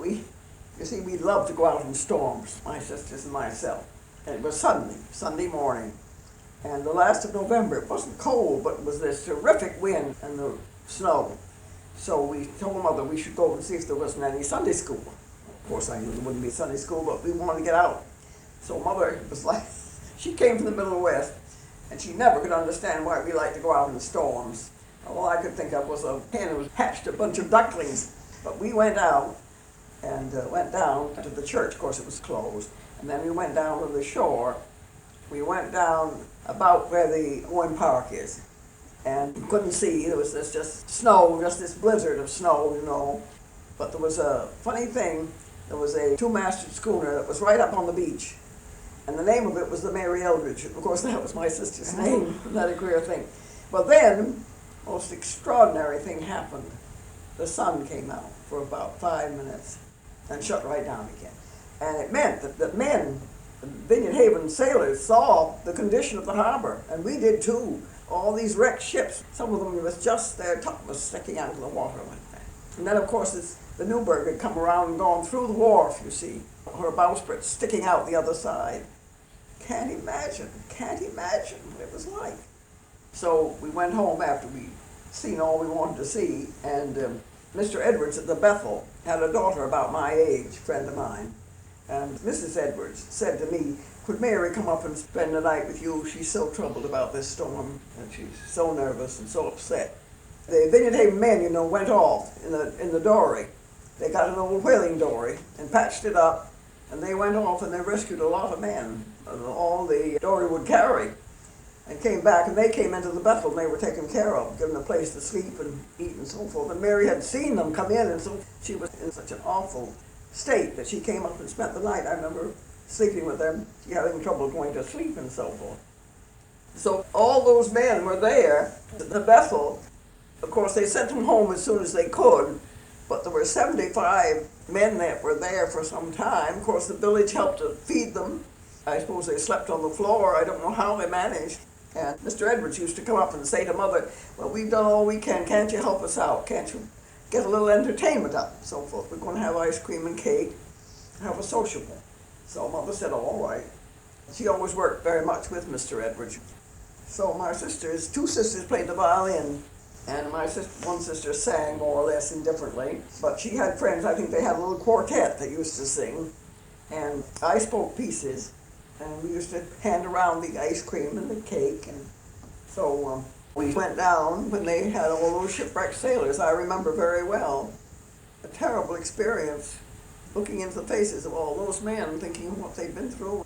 You see, we loved to go out in storms, my sisters and myself. And it was Sunday morning. And the last of November, it wasn't cold, but it was this terrific wind and the snow. So we told Mother we should go and see if there wasn't any Sunday school. Of course, I knew there wouldn't be Sunday school, but we wanted to get out. So Mother was like, she came from the Middle West, and she never could understand why we liked to go out in storms. All I could think of was a hen who hatched a bunch of ducklings. But we went out and went down to the church. Of course, it was closed. And then we went down to the shore. We went down about where the Owen Park is. And you couldn't see. There was this just snow, just this blizzard of snow, you know. But there was a funny thing. There was a two-masted schooner that was right up on the beach. And the name of it was the Mary Eldridge. Of course, that was my sister's name. Isn't that a queer thing? But then, most extraordinary thing happened. The sun came out for about 5 minutes and shut right down again. And it meant that the men, the Vineyard Haven sailors, saw the condition of the harbor, and we did too. All these wrecked ships, some of them was just their top was sticking out of the water like that. And then, of course, the Newburgh had come around and gone through the wharf, you see, her bowsprit sticking out the other side. Can't imagine what it was like. So we went home after we'd seen all we wanted to see, and Mr. Edwards at the Bethel had a daughter about my age, a friend of mine. And Mrs. Edwards said to me, could Mary come up and spend the night with you? She's so troubled about this storm, and she's so nervous and so upset. The Vineyard Haven men, you know, went off in the dory. They got an old whaling dory and patched it up, and they went off and they rescued a lot of men, all the dory would carry, and came back, and they came into the Bethel and they were taken care of, given a place to sleep and eat and so forth. And Mary had seen them come in, and so she was in such an awful state that she came up and spent the night. I remember sleeping with them, she having trouble going to sleep and so forth. So all those men were there at the Bethel. Of course, they sent them home as soon as they could, but there were 75 men that were there for some time. Of course, the village helped to feed them. I suppose they slept on the floor. I don't know how they managed. And Mr. Edwards used to come up and say to Mother, well, we've done all we can. Can't you help us out? Can't you get a little entertainment up and so forth? We're going to have ice cream and cake, have a sociable. So Mother said, oh, all right. She always worked very much with Mr. Edwards. So my sisters, two sisters played the violin, and one sister sang more or less indifferently. But she had friends, I think they had a little quartet that used to sing. And I spoke pieces, and we used to hand around the ice cream and the cake. And so we went down when they had all those shipwrecked sailors. I remember very well a terrible experience looking into the faces of all those men, thinking what they'd been through.